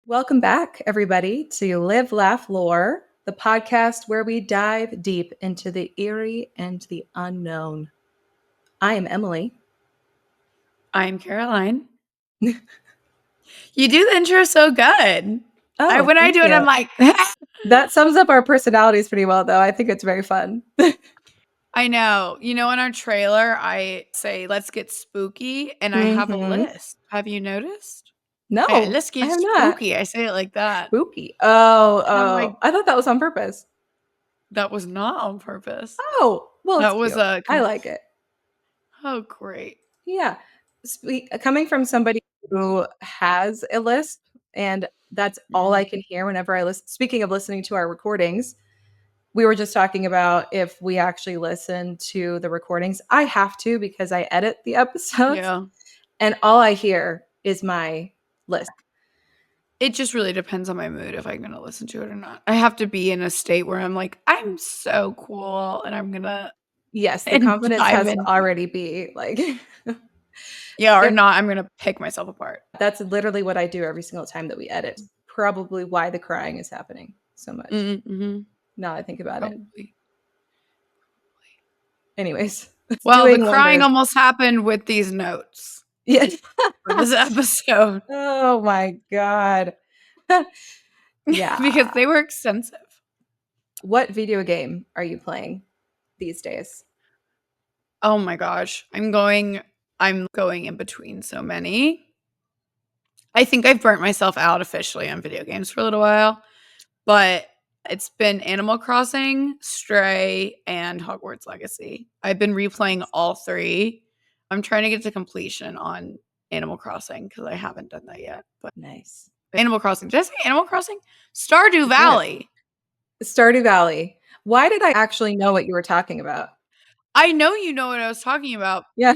Welcome back, everybody, to Live, Laugh, Lore, the podcast where we dive deep into the eerie and the unknown. I am Emily. I'm Caroline. You do the intro so good. When I do it, I'm like, that sums up our personalities pretty well, though. I think it's very fun. I know. You know, in our trailer, I say, let's get spooky, and I have a list. Have you noticed? No, let's get I have spooky. not. I say it like that. Spooky. Oh. I thought that was on purpose. That was not on purpose. Oh, well, that was I like it. Oh, great. Yeah. Coming from somebody who has a list, and that's all I can hear whenever I listen. Speaking of listening to our recordings, we were just talking about if we actually listen to the recordings. I have to because I edit the episodes. Yeah. And all I hear is my list. It just really depends on my mood if I'm going to listen to it or not. I have to be in a state where I'm like, I'm so cool, and I'm going to. Yes, the confidence has to already be like. Yeah, or not, I'm going to pick myself apart. That's literally what I do every single time that we edit. Probably why the crying is happening so much. Mm-hmm. Now I think about it. Anyways. Well, the crying almost happened with these notes. Yes. For this episode. Oh my God. Yeah. Because they were extensive. What video game are you playing these days? Oh my gosh. I'm going in between so many. I think I've burnt myself out officially on video games for a little while. But it's been Animal Crossing, Stray, and Hogwarts Legacy. I've been replaying all three. I'm trying to get to completion on Animal Crossing because I haven't done that yet. But nice. Animal Crossing. Did I say Animal Crossing? Stardew Valley. Yeah. Stardew Valley. Why did I actually know what you were talking about? I know you know what I was talking about. Yeah.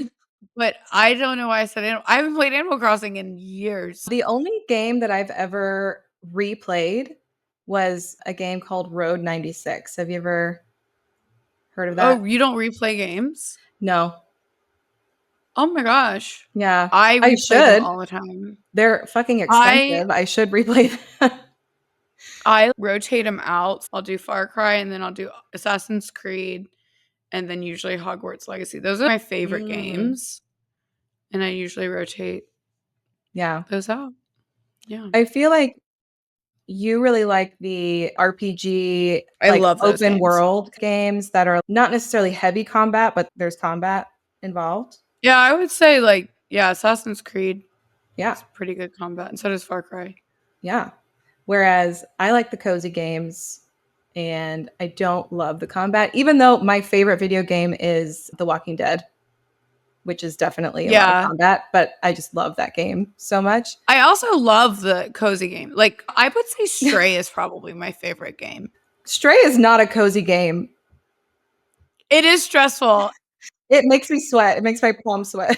But I don't know why I said I haven't played Animal Crossing in years. The only game that I've ever replayed was a game called Road 96. Have you ever heard of that? Oh, you don't replay games? No. Oh my gosh. Yeah. I should them all the time. They're fucking expensive. I should replay them. I rotate them out. I'll do Far Cry, and then I'll do Assassin's Creed, and then usually Hogwarts Legacy. Those are my favorite games. And I usually rotate those out. Yeah. I feel like you really like the RPG, I love those open world games that are not necessarily heavy combat, but there's combat involved. Yeah, I would say Assassin's Creed. Yeah. It's pretty good combat, and so does Far Cry. Yeah. Whereas I like the cozy games and I don't love the combat, even though my favorite video game is The Walking Dead, which is definitely a lot of combat, but I just love that game so much. I also love the cozy game. Like, I would say Stray is probably my favorite game. Stray is not a cozy game. It is stressful. It makes me sweat. It makes my palms sweat.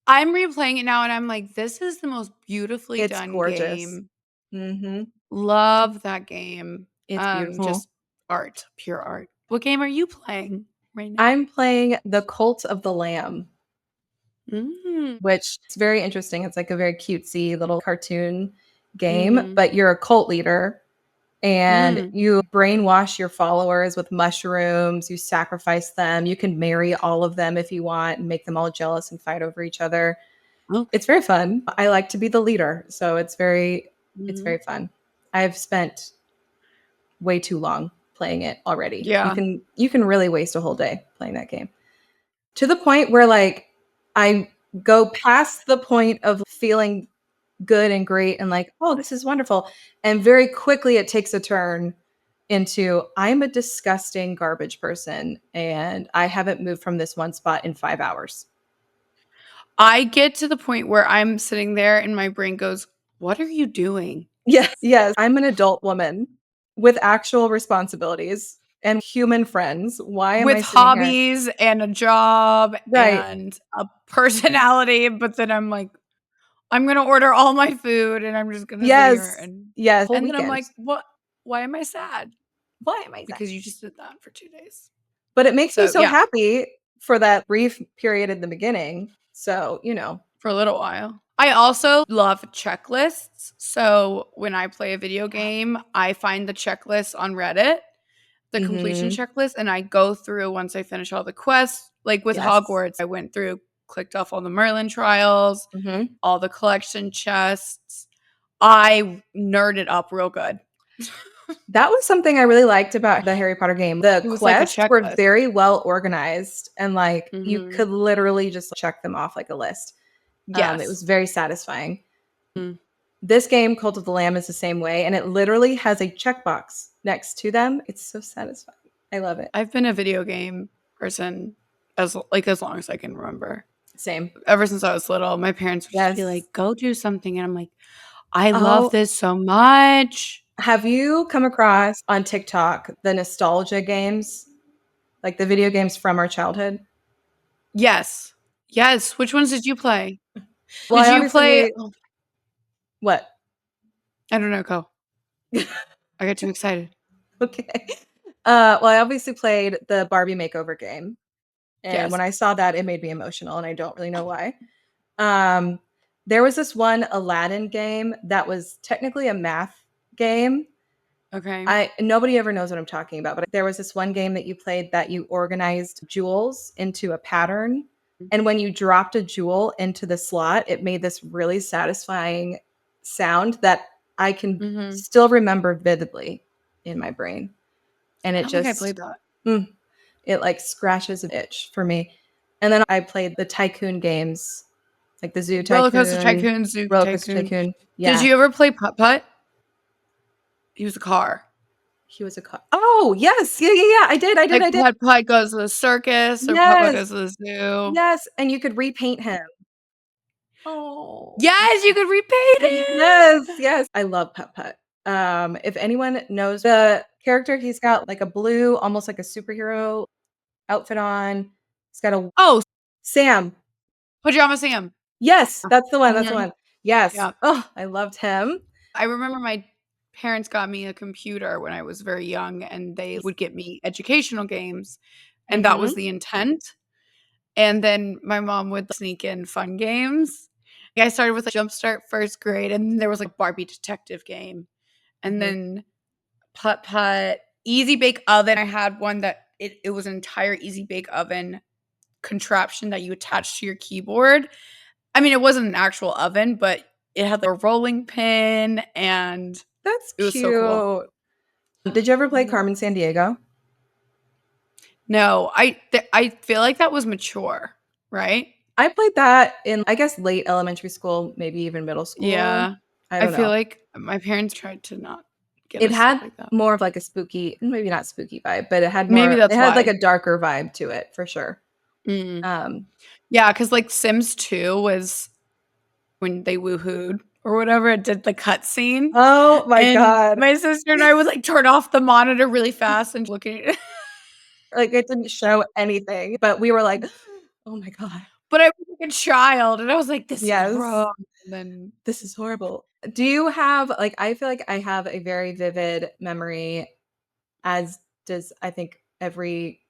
I'm replaying it now and I'm like, this is the most beautifully done gorgeous. Game. Mm-hmm. Love that game. It's beautiful. Just art, pure art. What game are you playing right now? I'm playing The Cult of the Lamb, which is very interesting. It's like a very cutesy little cartoon game, but you're a cult leader and you brainwash your followers with mushrooms. You sacrifice them. You can marry all of them if you want and make them all jealous and fight over each other. It's very fun. I like to be the leader, so it's very fun. I've spent way too long playing it already. Yeah. You can really waste a whole day playing that game. To the point where like I go past the point of feeling good and great and like, oh, this is wonderful. And very quickly it takes a turn into I'm a disgusting garbage person and I haven't moved from this one spot in 5 hours. I get to the point where I'm sitting there and my brain goes, what are you doing? Yes. I'm an adult woman with actual responsibilities and human friends. Why am I with hobbies and a job and a personality? But then I'm like, I'm going to order all my food and I'm just going to sit here. And then I'm like, what? Why am I sad? Why am I sad? Because you just did that for 2 days. But it makes me so happy for that brief period in the beginning. So, For a little while. I also love checklists. So when I play a video game, I find the checklist on Reddit, the completion Mhm. checklist, and I go through once I finish all the quests. Like with Yes. Hogwarts, I went through, clicked off all the Merlin trials, Mhm. all the collection chests. I nerded up real good. That was something I really liked about the Harry Potter game. The It was like a quests were checklist. very well organized and, like, you Mhm. could literally just check them off like a list. It Yes. was very satisfying. Mm. This game, Cult of the Lamb, is the same way, and it literally has a checkbox next to them. It's so satisfying. I love it. I've been a video game person as long as I can remember. Same. Ever since I was little, my parents would just be Yes. like, "Go do something," and I'm like, "I love Oh, this so much." have you come across on TikTok the nostalgia games? Like the video games from our childhood? Yes. Yes. Which ones did you play? Well, Did I you play obviously what? I don't know, go. I got too excited. Okay. Well, I obviously played the Barbie makeover game, and Yes. when I saw that, it made me emotional, and I don't really know why. Um, there was this one Aladdin game that was technically a math game. Okay. Nobody ever knows what I'm talking about, but there was this one game that you played that you organized jewels into a pattern, and when you dropped a jewel into the slot, it made this really satisfying sound that I can Mhm. still remember vividly in my brain. And I it don't think I just played that. it like scratches an itch for me. And then I played the tycoon games, like the Zoo Roller Coaster Tycoon, Tycoon, Zoo Roller Coaster Tycoon. Tycoon. Did Yeah, you ever play Putt Putt? He was a car. he was a oh yes, yeah, yeah, yeah. Like I did. Putt Putt goes to the circus or Putt Putt Yes, goes to the zoo. yes, and you could repaint him. Oh, Yes, you could repaint him! yes, yes. I love Putt Putt. If anyone knows the character, he's got like a blue, almost like a superhero outfit on. He's got a Oh, Sam. Pajama Sam. Yes, that's the one. That's the Mhm. one. Yes. Yeah. Oh, I loved him. I remember my parents got me a computer when I was very young, and they would get me educational games, and that was Mhm. the intent. And then my mom would sneak in fun games. I started with Jumpstart first grade, and then there was like Barbie detective game, and Mhm. then Putt Putt, Easy Bake Oven. I had one that it was an entire Easy Bake Oven contraption that you attached to your keyboard. I mean, it wasn't an actual oven, but it had like a rolling pin, and That's it was so cool. cute. Did you ever play Mhm. Carmen Sandiego? No, I feel like that was mature, right? I played that in, I guess, late elementary school, maybe even middle school. Yeah. I I don't feel know. like my parents tried to not get It us stuff had like that. more of like a spooky, maybe not spooky vibe, but Maybe it that's had like why. a darker vibe to it for sure. Mm. Um, Yeah, because like Sims 2 was when they woohooed or whatever, it did the cutscene, oh my and God. my sister and I would like turn off the monitor really fast and looking at it. Like it didn't show anything, but we were like, oh my God. But I was like a child, and I was like, "This is Yes. wrong." And then This is horrible. Do you have like I feel like I have a very vivid memory, as does I think every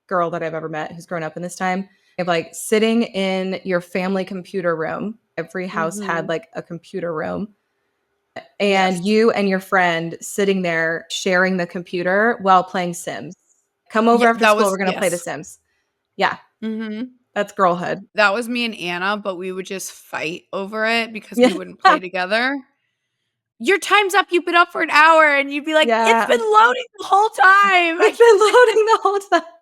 girl that I've ever met who's grown up in this time, of like sitting in your family computer room. Every house had Mhm. like a computer room, and Yes. you and your friend sitting there sharing the computer while playing Sims. Come over Yeah, after that school, was we're gonna play The yes. Sims. Yeah, Mhm. that's girlhood. That was me and Anna, but we would just fight over it because we Yeah. wouldn't play together. "Your time's up, you've been up for an hour," and you'd be like, "It's Yeah. been loading the whole time." It's been loading the whole time.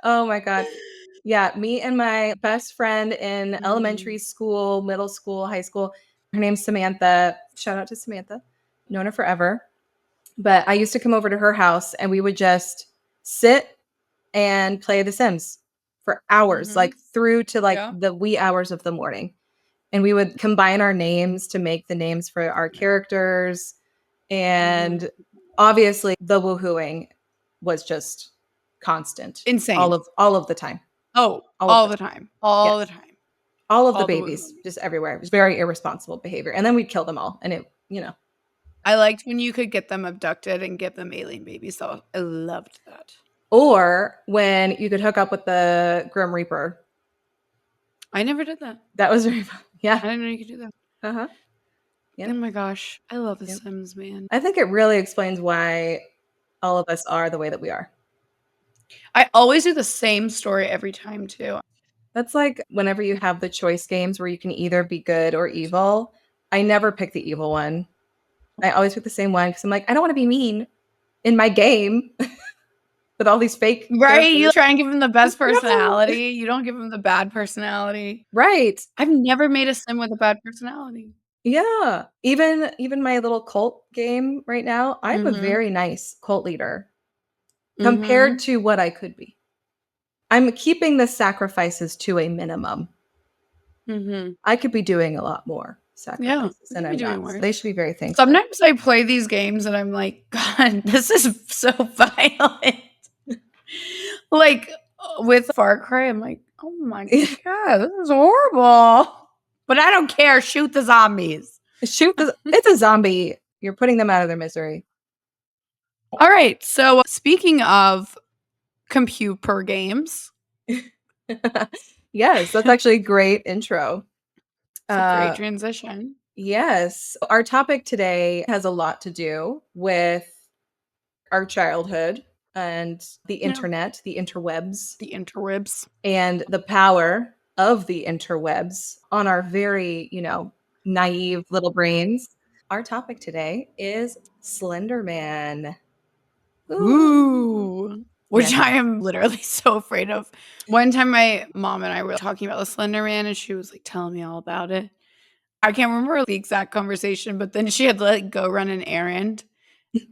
Oh my god. Yeah, me and my best friend in elementary Mm. school, middle school, high school, her name's Samantha. Shout out to Samantha. Known her forever. But I used to come over to her house and we would just sit and play The Sims for hours, like Mhm. through to like Yeah. the wee hours of the morning. And we would combine our names to make the names for our characters. Mhm. And obviously the woohooing was just constant Insane. all of the time. Oh, All of all the the time. time. All the Yes. time. All of the All the babies woohooing. just everywhere. It was very irresponsible behavior. And then we'd kill them all. And I liked when you could get them abducted and give them alien babies, though. I loved that. or when you could hook up with the Grim Reaper. I never did that. That was very fun. Yeah. I didn't know you could do that. Uh-huh. Yep. Oh my gosh. I love The Yep. Sims, man. I think it really explains why all of us are the way that we are. I always do the same story every time too. That's like whenever you have the choice games where you can either be good or evil. I never pick the evil one. I always pick the same one because I'm like, I don't want to be mean in my game with all these fake Right? You characters. try and give him the best No. personality. You don't give him the bad personality. Right. I've never made a sim with a bad personality. Yeah. Even my little cult game right now, I have a very nice cult leader compared to what I could be. I'm keeping the sacrifices to a minimum. I could be doing a lot more sacrifices, and I'm not. So they should be very thankful. Sometimes I play these games and I'm like, God, this is so violent. Like with Far Cry, I'm like, oh my God, this is horrible. But I don't care. Shoot the zombies. It's a zombie. You're putting them out of their misery. All right. So speaking of computer games. Yes, that's actually a great intro. It's a great transition. Yes. Our topic today has a lot to do with our childhood and the internet, the interwebs. The interwebs. And the power of the interwebs on our very, naive little brains. Our topic today is Slender Man. Ooh. Which I am literally so afraid of. One time my mom and I were talking about the Slender Man and she was like telling me all about it. I can't remember the exact conversation, but then she had to like go run an errand.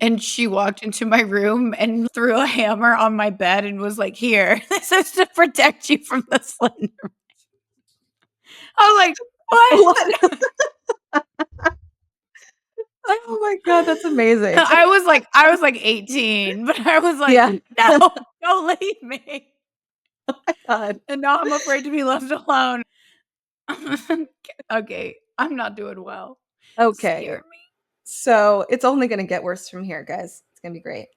And she walked into my room and threw a hammer on my bed and was like, here, this is to protect you from the Slender Man. I was like, what? Oh my God, that's amazing. I was like 18, but I was like, no, don't leave me. Oh my God. And now I'm afraid to be left alone. Okay, I'm not doing well. Okay. Scare me. So it's only going to get worse from here, guys. It's going to be great.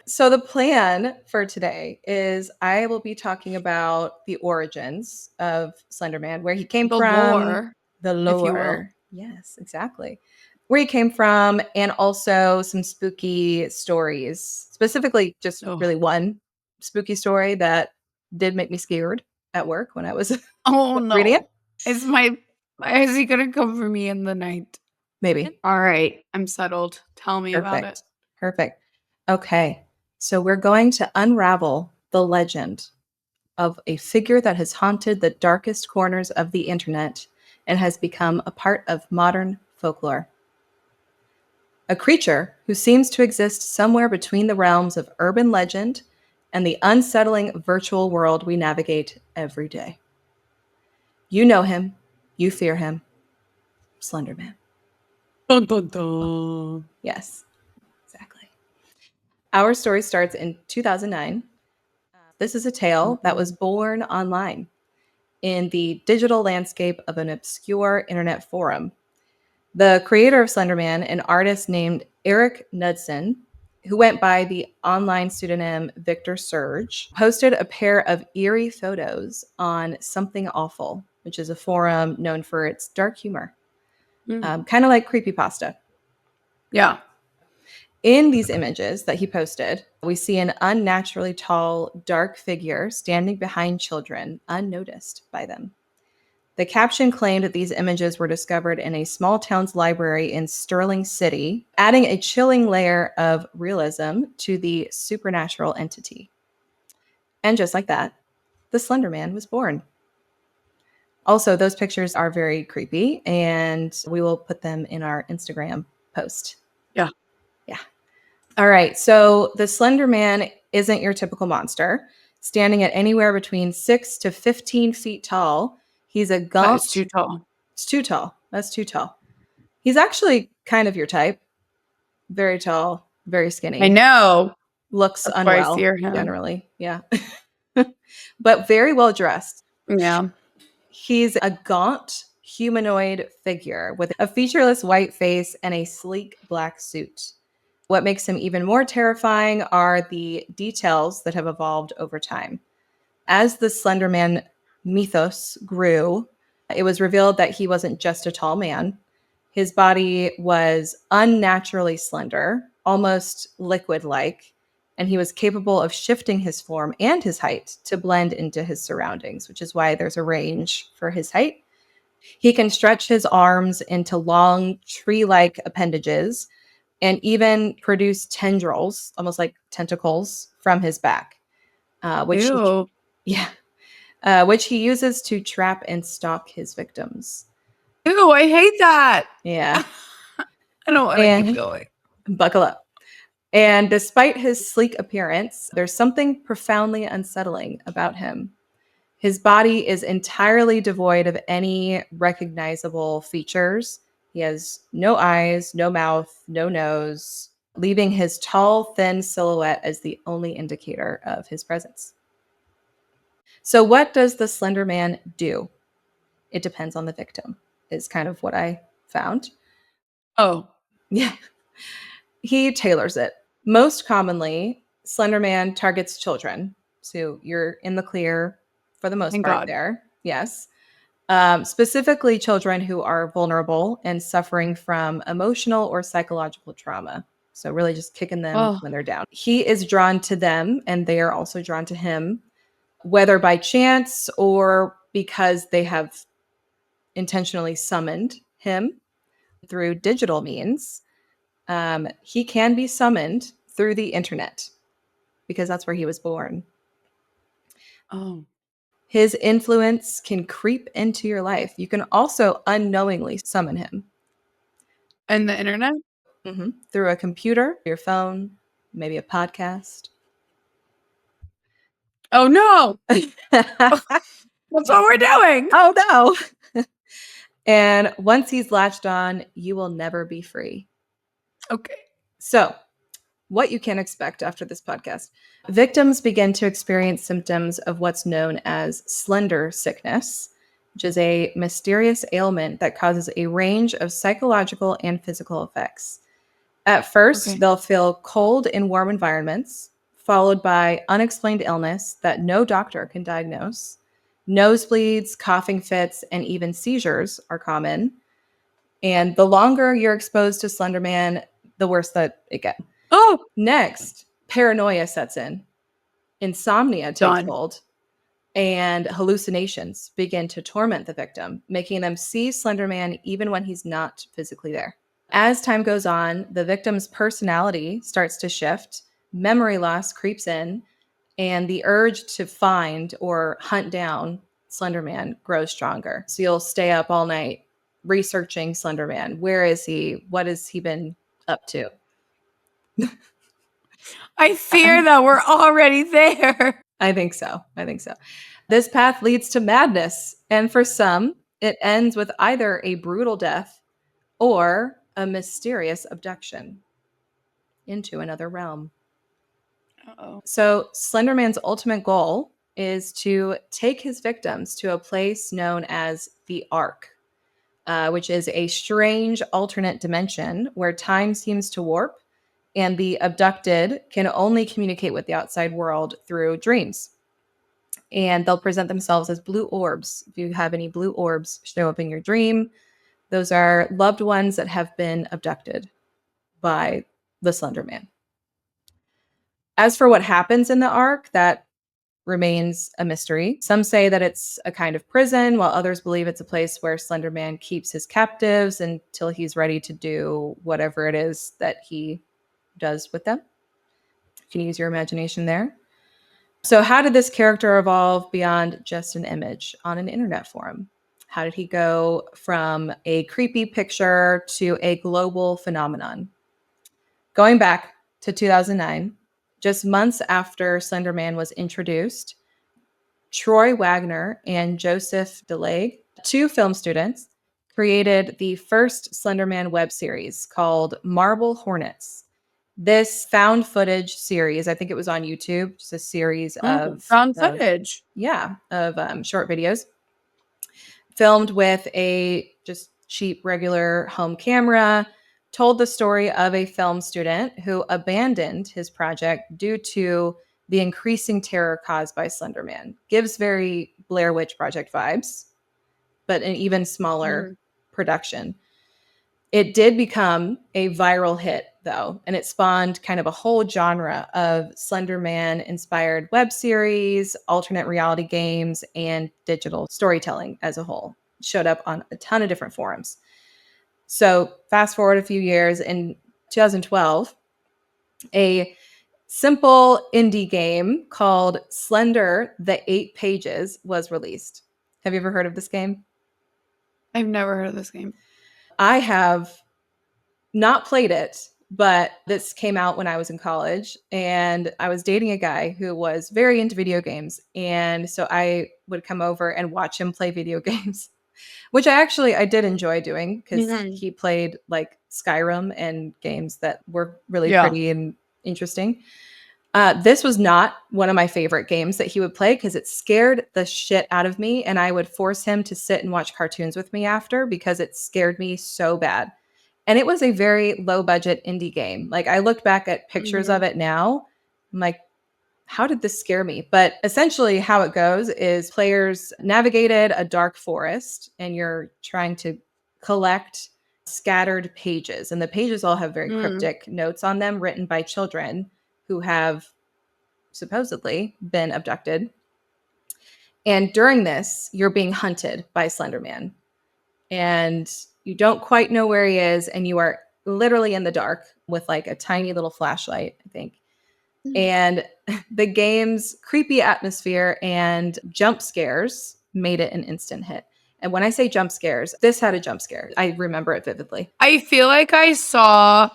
So the plan for today is I will be talking about the origins of Slender Man, where he came from. The lore, if you will. Yes, exactly. Where he came from, and also some spooky stories. Specifically, just really one spooky story that did make me scared at work when I was reading it. Is he gonna come for me in the night? Maybe. All right, I'm settled. Tell me about it. Perfect. Okay, so we're going to unravel the legend of a figure that has haunted the darkest corners of the internet and has become a part of modern folklore. A creature who seems to exist somewhere between the realms of urban legend and the unsettling virtual world we navigate every day. You know him. You fear him. Slender Man. Dun, dun, dun. Yes, exactly. Our story starts in 2009. This is a tale that was born online in the digital landscape of an obscure internet forum. The creator of Slender Man, an artist named Eric Knudsen, who went by the online pseudonym Victor Surge, posted a pair of eerie photos on Something Awful, which is a forum known for its dark humor, kind of like creepypasta. Yeah. In these images that he posted, we see an unnaturally tall, dark figure standing behind children, unnoticed by them. The caption claimed that these images were discovered in a small town's library in Sterling City, adding a chilling layer of realism to the supernatural entity. And just like that, the Slender Man was born. Also, those pictures are very creepy, and we will put them in our Instagram post. Yeah. All right, so the Slender Man isn't your typical monster. Standing at anywhere between 6 to 15 feet tall, he's a gaunt. That's too tall. It's too tall. That's too tall. He's actually kind of your type. Very tall, very skinny. I know. Looks unwell, generally. Yeah. But very well dressed. Yeah. He's a gaunt humanoid figure with a featureless white face and a sleek black suit. What makes him even more terrifying are the details that have evolved over time. As the Slender Man mythos grew, it was revealed that he wasn't just a tall man. His body was unnaturally slender, almost liquid like, and he was capable of shifting his form and his height to blend into his surroundings, which is why there's a range for his height. He can stretch his arms into long tree like appendages and even produce tendrils, almost like tentacles, from his back, which he, Ew. yeah, which he uses to trap and stalk his victims. Ew, I hate that. Yeah. I don't want to keep And going. buckle up. And despite his sleek appearance, there's something profoundly unsettling about him. His body is entirely devoid of any recognizable features. He has no eyes, no mouth, no nose, leaving his tall, thin silhouette as the only indicator of his presence. So, what does the Slender Man do? It depends on the victim, is kind of what I found. Oh. Yeah. He tailors it. Most commonly, Slender Man targets children. So you're in the clear for the most Thank part God. there. Yes. Specifically, children who are vulnerable and suffering from emotional or psychological trauma. So, really just kicking them Oh. when they're down. He is drawn to them, and they are also drawn to him, whether by chance or because they have intentionally summoned him through digital means. He can be summoned through the internet because that's where he was born. Oh. His influence can creep into your life. You can also unknowingly summon him. And the internet? Through a computer, your phone, maybe a podcast. Oh no. That's what we're doing. Oh no. And once he's latched on, you will never be free. Okay. So, what you can expect after this podcast. Victims begin to experience symptoms of what's known as slender sickness, which is a mysterious ailment that causes a range of psychological and physical effects. At first, they'll feel cold in warm environments, followed by unexplained illness that no doctor can diagnose. Nosebleeds, coughing fits, and even seizures are common. And the longer you're exposed to Slender Man, the worse that it gets. Oh. Next, paranoia sets in. Insomnia takes Done. hold, and hallucinations begin to torment the victim, making them see Slender Man even when he's not physically there. As time goes on, the victim's personality starts to shift, memory loss creeps in, and the urge to find or hunt down Slender Man grows stronger. So you'll stay up all night researching Slender Man. Where is he? What has he been up to? I fear that we're already there. I think so. This path leads to madness, and for some, it ends with either a brutal death or a mysterious abduction into another realm. Uh-oh. So, Slenderman's ultimate goal is to take his victims to a place known as the Ark, which is a strange alternate dimension where time seems to warp and the abducted can only communicate with the outside world through dreams. And they'll present themselves as blue orbs. If you have any blue orbs show up in your dream, those are loved ones that have been abducted by the Slender Man. As for what happens in the Ark, that remains a mystery. Some say that it's a kind of prison, while others believe it's a place where Slender Man keeps his captives until he's ready to do whatever it is that he does with them. You can use your imagination there. So, how did this character evolve beyond just an image on an internet forum? How did he go from a creepy picture to a global phenomenon? Going back to 2009, just months after Slender Man was introduced, Troy Wagner and Joseph DeLay, two film students, created the first Slender Man web series called Marble Hornets. This found footage series, I think it was on YouTube, just a series Found footage. Of short videos filmed with a just cheap, regular home camera, told the story of a film student who abandoned his project due to the increasing terror caused by Slender Man. Gives very Blair Witch Project vibes, but an even smaller production. It did become a viral hit, though, and it spawned kind of a whole genre of Slender Man inspired web series, alternate reality games, and digital storytelling as a whole. It showed up on a ton of different forums. So, fast forward a few years, in 2012, a simple indie game called Slender the 8 Pages was released. Have you ever heard of this game? I've never heard of this game. I have not played it, but this came out when I was in college, and I was dating a guy who was very into video games. And so I would come over and watch him play video games, which I did enjoy doing because he played like Skyrim and games that were really pretty and interesting. This was not one of my favorite games that he would play because it scared the shit out of me, and I would force him to sit and watch cartoons with me after because it scared me so bad. And it was a very low budget indie game. Like, I looked back at pictures of it now, I'm like, how did this scare me? But essentially how it goes is players navigated a dark forest and you're trying to collect scattered pages. And the pages all have very cryptic notes on them written by children who have supposedly been abducted. And during this, you're being hunted by Slender Man. And you don't quite know where he is, and you are literally in the dark with like a tiny little flashlight, I think. And the game's creepy atmosphere and jump scares made it an instant hit. And when I say jump scares, this had a jump scare. I remember it vividly. I feel like I saw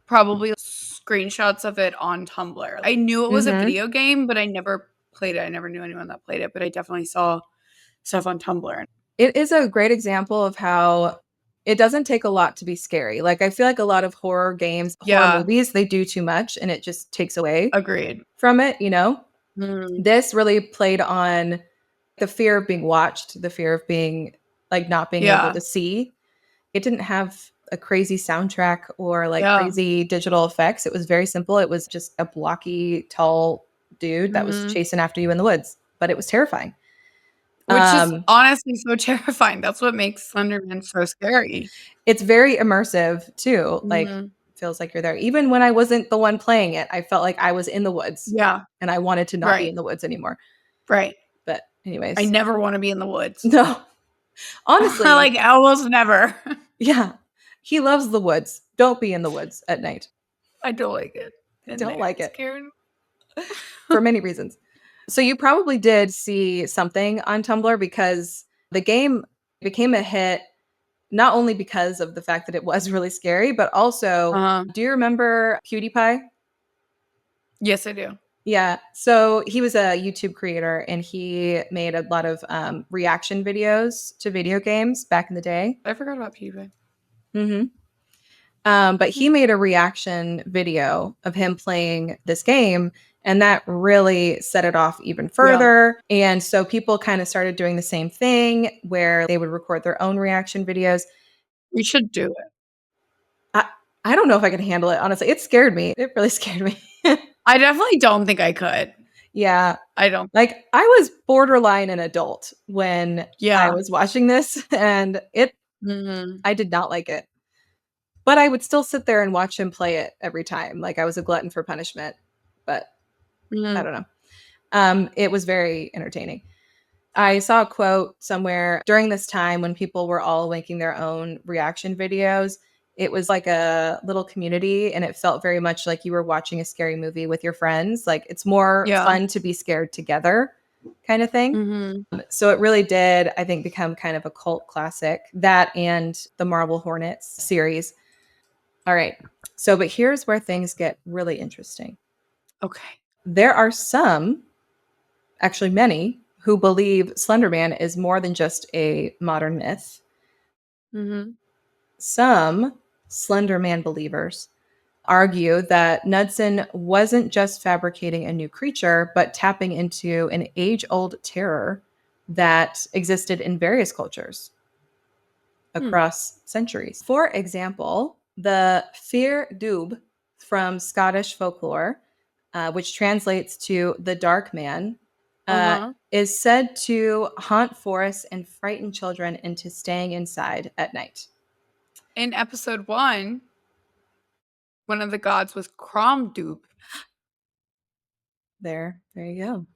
probably screenshots of it on Tumblr. I knew it was a video game, but I never played it. I never knew anyone that played it, but I definitely saw stuff on Tumblr. It is a great example of how it doesn't take a lot to be scary. Like, I feel like a lot of horror games, horror movies, they do too much and it just takes away from it, you know? This really played on the fear of being watched, the fear of being like not being able to see. It didn't have a crazy soundtrack or like crazy digital effects. It was very simple. It was just a blocky, tall dude that was chasing after you in the woods, but it was terrifying. Which is honestly so terrifying. That's what makes Slender Man so scary. It's very immersive too. Like, feels like you're there. Even when I wasn't the one playing it, I felt like I was in the woods. Yeah. And I wanted to not be in the woods anymore. Right. But anyways. I never want to be in the woods. No. Honestly. Like, almost never. Yeah. He loves the woods. Don't be in the woods at night. I don't like it. Don't like it. Scared. For many reasons. So you probably did see something on Tumblr because the game became a hit not only because of the fact that it was really scary, but also, do you remember PewDiePie? Yes, I do. Yeah. So he was a YouTube creator and he made a lot of reaction videos to video games back in the day. I forgot about PewDiePie. But he made a reaction video of him playing this game, and that really set it off even further. Yeah. And so people kind of started doing the same thing where they would record their own reaction videos. We should do it. I don't know if I could handle it, honestly. It scared me. It really scared me. I definitely don't think I could. Yeah. I don't. Like, I was borderline an adult when I was watching this, and I did not like it. But I would still sit there and watch him play it every time. Like, I was a glutton for punishment. But I don't know. It was very entertaining. I saw a quote somewhere during this time when people were all making their own reaction videos. It was like a little community, and it felt very much like you were watching a scary movie with your friends. Like, it's more fun to be scared together kind of thing. So it really did, I think, become kind of a cult classic. That and the Marble Hornets series. All right. So, but here's where things get really interesting. Okay. There are some, actually many, who believe Slender Man is more than just a modern myth. Some Slender Man believers argue that Knudsen wasn't just fabricating a new creature, but tapping into an age-old terror that existed in various cultures across centuries. For example, the Fear Dubh from Scottish folklore, which translates to the dark man, is said to haunt forests and frighten children into staying inside at night. In episode 1, one of the gods was Kromdub. There you go.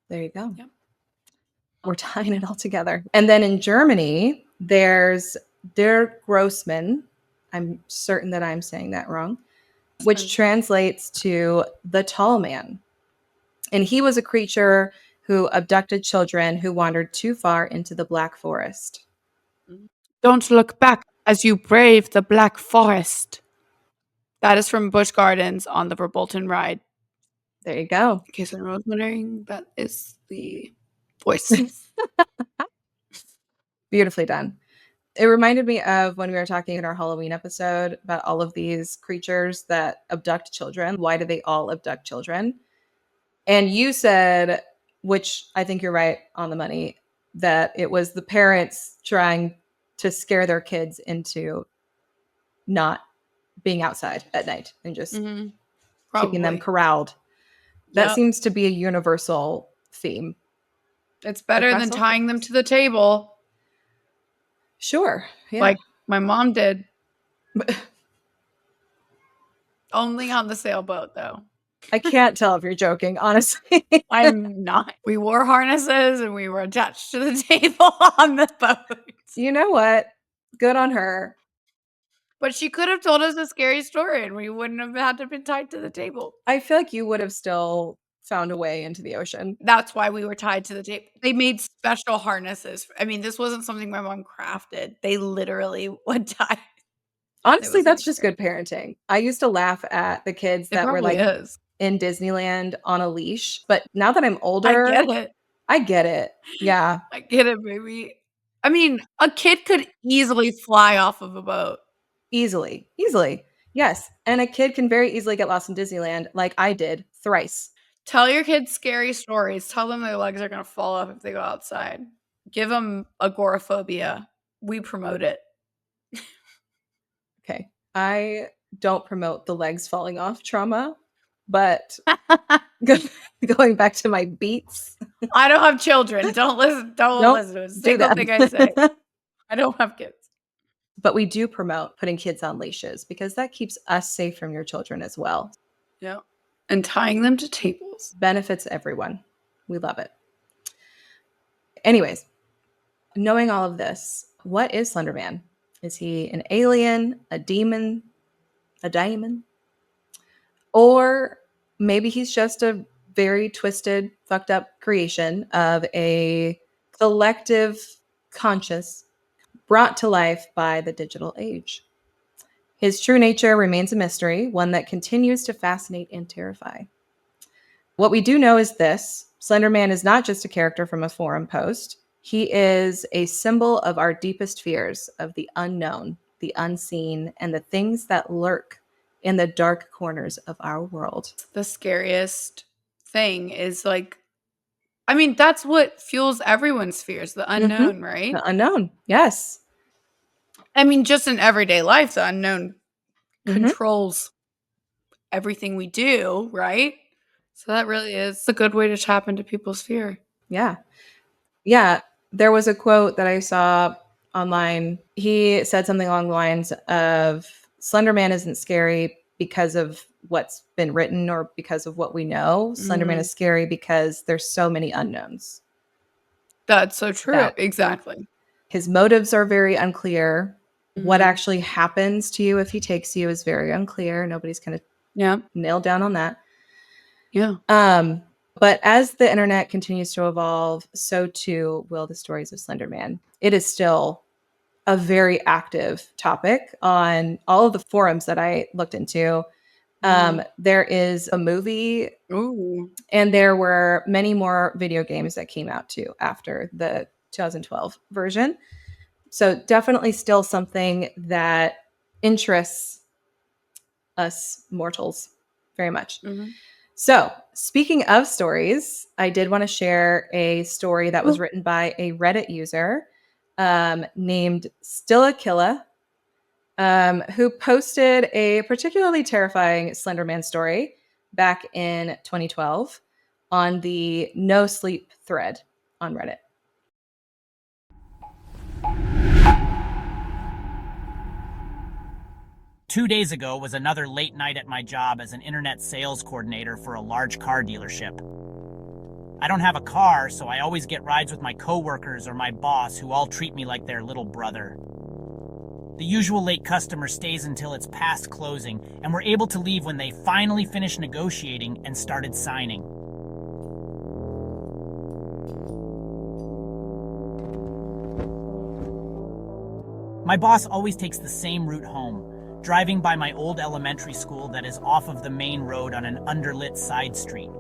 There you go. Yep. We're tying it all together. And then in Germany, there's Der Grossmann. I'm certain that I'm saying that wrong, which translates to the tall man. And he was a creature who abducted children who wandered too far into the Black Forest. Don't look back as you brave the Black Forest. That is from Busch Gardens on the Verbolten ride. There you go. In case anyone was wondering, that is the voice. Beautifully done. It reminded me of when we were talking in our Halloween episode about all of these creatures that abduct children. Why do they all abduct children? And you said, which I think you're right on the money, that it was the parents trying to scare their kids into not being outside at night and just keeping them corralled. That seems to be a universal theme. It's better than tying them to the table. Sure. Yeah. Like my mom did. Only on the sailboat, though. I can't tell if you're joking, honestly. I'm not. We wore harnesses and we were attached to the table on the boat. You know what? Good on her. But she could have told us a scary story and we wouldn't have had to be tied to the table. I feel like you would have still found a way into the ocean. That's why we were tied to the table. They made special harnesses. I mean, this wasn't something my mom crafted. They literally would tie. Honestly, that's just good parenting. I used to laugh at the kids that were like in Disneyland on a leash. But now that I'm older, I get it. Yeah. I get it, baby. I mean, a kid could easily fly off of a boat. Easily. Yes. And a kid can very easily get lost in Disneyland like I did thrice. Tell your kids scary stories. Tell them their legs are going to fall off if they go outside. Give them agoraphobia. We promote it. Okay. I don't promote the legs falling off trauma, but going back to my beats. I don't have children. Don't listen. Don't listen to a single thing I say. I don't have kids. But we do promote putting kids on leashes because that keeps us safe from your children as well. Yeah. And tying them to tables. Benefits everyone. We love it. Anyways, knowing all of this, what is Slender Man? Is he an alien, a demon, a daemon? Or maybe he's just a very twisted, fucked up creation of a collective conscious brought to life by the digital age. His true nature remains a mystery, one that continues to fascinate and terrify. What we do know is this: Slender Man is not just a character from a forum post. He is a symbol of our deepest fears, of the unknown, the unseen, and the things that lurk in the dark corners of our world. The scariest thing is that's what fuels everyone's fears, the unknown, right? The unknown, yes. I mean, just in everyday life, the unknown controls everything we do, right? So that really is a good way to tap into people's fear. Yeah. Yeah. There was a quote that I saw online. He said something along the lines of, Slender Man isn't scary because of what's been written or because of what we know. Slender Man is scary because there's so many unknowns. That's so true. Exactly. His motives are very unclear. What actually happens to you if he takes you is very unclear. Nobody's kind of nailed down on that. Yeah. But as the internet continues to evolve, so too will the stories of Slender Man. It is still a very active topic on all of the forums that I looked into. There is a movie, and there were many more video games that came out too after the 2012 version. So definitely still something that interests us mortals very much. So speaking of stories, I did want to share a story that was written by a Reddit user named Stillakilla, who posted a particularly terrifying Slender Man story back in 2012 on the no sleep thread on Reddit. Two days ago was another late night at my job as an internet sales coordinator for a large car dealership. I don't have a car, so I always get rides with my coworkers or my boss, who all treat me like their little brother. The usual late customer stays until it's past closing, and we're able to leave when they finally finish negotiating and started signing. My boss always takes the same route home, driving by my old elementary school that is off of the main road on an underlit side street.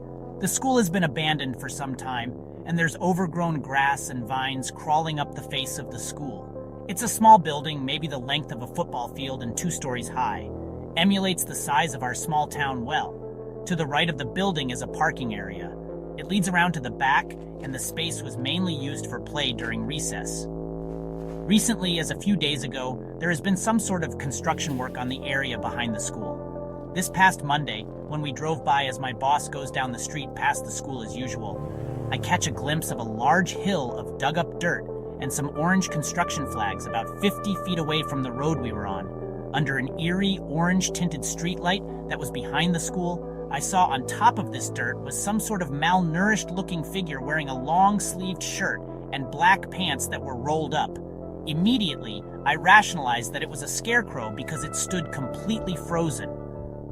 The school has been abandoned for some time, and there's overgrown grass and vines crawling up the face of the school. It's a small building, maybe the length of a football field and 2 stories high. Emulates the size of our small town well. To the right of the building is a parking area. It leads around to the back, and the space was mainly used for play during recess. Recently, as a few days ago, there has been some sort of construction work on the area behind the school. This past Monday, when we drove by as my boss goes down the street past the school as usual, I catch a glimpse of a large hill of dug-up dirt and some orange construction flags about 50 feet away from the road we were on. Under an eerie, orange-tinted streetlight that was behind the school, I saw on top of this dirt was some sort of malnourished-looking figure wearing a long-sleeved shirt and black pants that were rolled up. Immediately, I rationalized that it was a scarecrow because it stood completely frozen.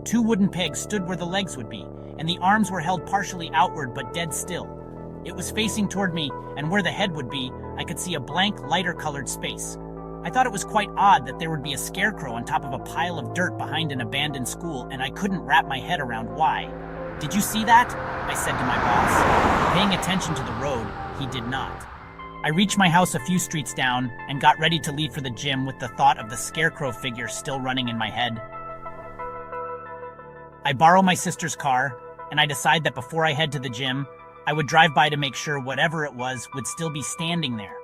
2 wooden pegs stood where the legs would be, and the arms were held partially outward but dead still. It was facing toward me, and where the head would be, I could see a blank, lighter-colored space. I thought it was quite odd that there would be a scarecrow on top of a pile of dirt behind an abandoned school, and I couldn't wrap my head around why. "Did you see that?" I said to my boss. Paying attention to the road, he did not. I reached my house a few streets down and got ready to leave for the gym with the thought of the scarecrow figure still running in my head. I borrow my sister's car, and I decide that before I head to the gym, I would drive by to make sure whatever it was would still be standing there.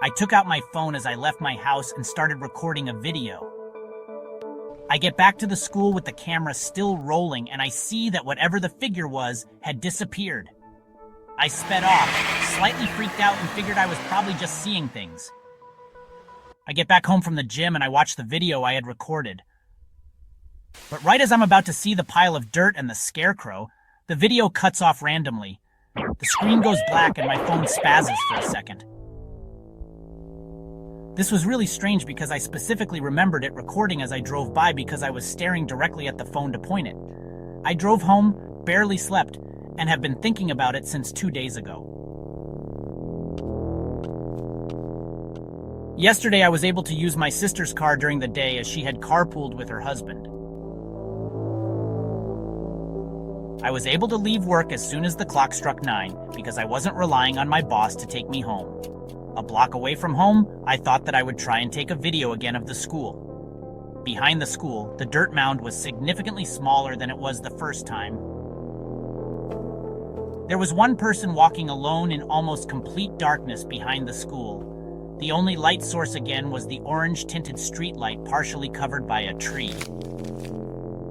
I took out my phone as I left my house and started recording a video. I get back to the school with the camera still rolling, and I see that whatever the figure was had disappeared. I sped off, slightly freaked out, and figured I was probably just seeing things. I get back home from the gym and I watch the video I had recorded. But right as I'm about to see the pile of dirt and the scarecrow, the video cuts off randomly. The screen goes black and my phone spazzes for a second. This was really strange because I specifically remembered it recording as I drove by because I was staring directly at the phone to point it. I drove home, barely slept, and have been thinking about it since 2 days ago. Yesterday, I was able to use my sister's car during the day as she had carpooled with her husband. I was able to leave work as soon as the clock struck 9 because I wasn't relying on my boss to take me home. A block away from home, I thought that I would try and take a video again of the school. Behind the school, the dirt mound was significantly smaller than it was the first time. There was one person walking alone in almost complete darkness behind the school. The only light source again was the orange-tinted streetlight partially covered by a tree.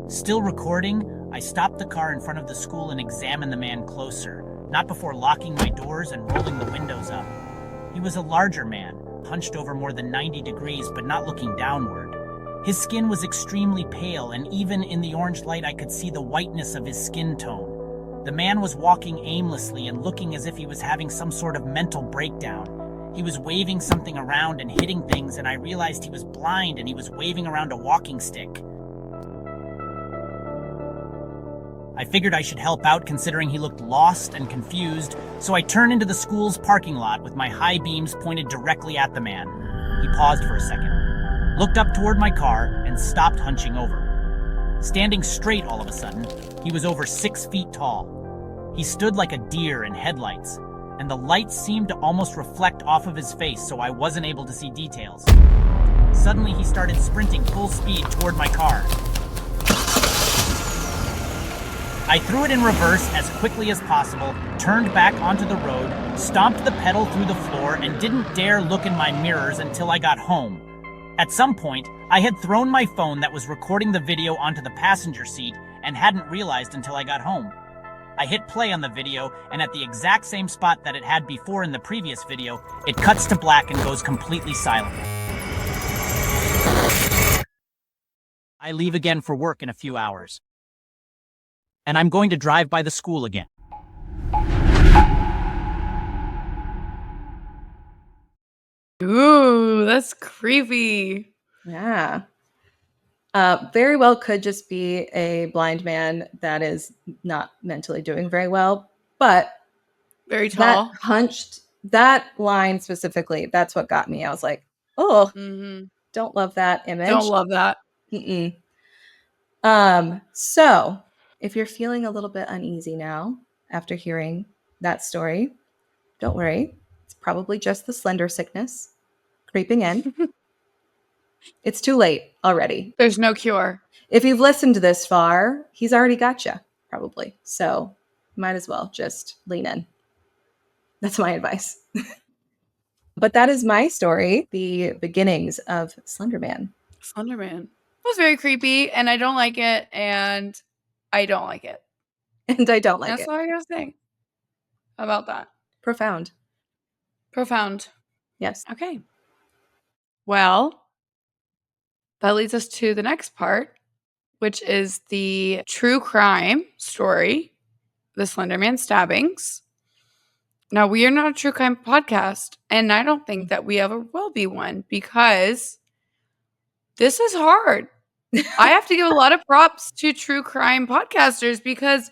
Still recording, I stopped the car in front of the school and examined the man closer, not before locking my doors and rolling the windows up. He was a larger man, hunched over more than 90 degrees but not looking downward. His skin was extremely pale, and even in the orange light I could see the whiteness of his skin tone. The man was walking aimlessly and looking as if he was having some sort of mental breakdown. He was waving something around and hitting things, and I realized he was blind and he was waving around a walking stick. I figured I should help out considering he looked lost and confused, so I turned into the school's parking lot with my high beams pointed directly at the man. He paused for a second, looked up toward my car, and stopped hunching over. Standing straight all of a sudden, he was over 6 feet tall. He stood like a deer in headlights, and the light seemed to almost reflect off of his face, so I wasn't able to see details. Suddenly, he started sprinting full speed toward my car. I threw it in reverse as quickly as possible, turned back onto the road, stomped the pedal through the floor, and didn't dare look in my mirrors until I got home. At some point, I had thrown my phone that was recording the video onto the passenger seat and hadn't realized until I got home. I hit play on the video, and at the exact same spot that it had before in the previous video, it cuts to black and goes completely silent. I leave again for work in a few hours. And I'm going to drive by the school again. Ooh, that's creepy. Yeah. Very well could just be a blind man that is not mentally doing very well, but very tall. That line specifically, that's what got me. I was like, oh, don't love that image. Don't love that. Mm-mm. So if you're feeling a little bit uneasy now after hearing that story, don't worry. It's probably just the slender sickness creeping in. It's too late already. There's no cure. If you've listened this far, he's already got you, probably. So might as well just lean in. That's my advice. But that is my story, the beginnings of Slender Man. Slender Man. It was very creepy, and I don't like it, and I don't like it. And I don't like it. That's all I gotta say about that. Profound. Yes. Okay. Well, that leads us to the next part, which is the true crime story, the Slender Man Stabbings. Now, we are not a true crime podcast, and I don't think that we ever will be one because this is hard. I have to give a lot of props to true crime podcasters because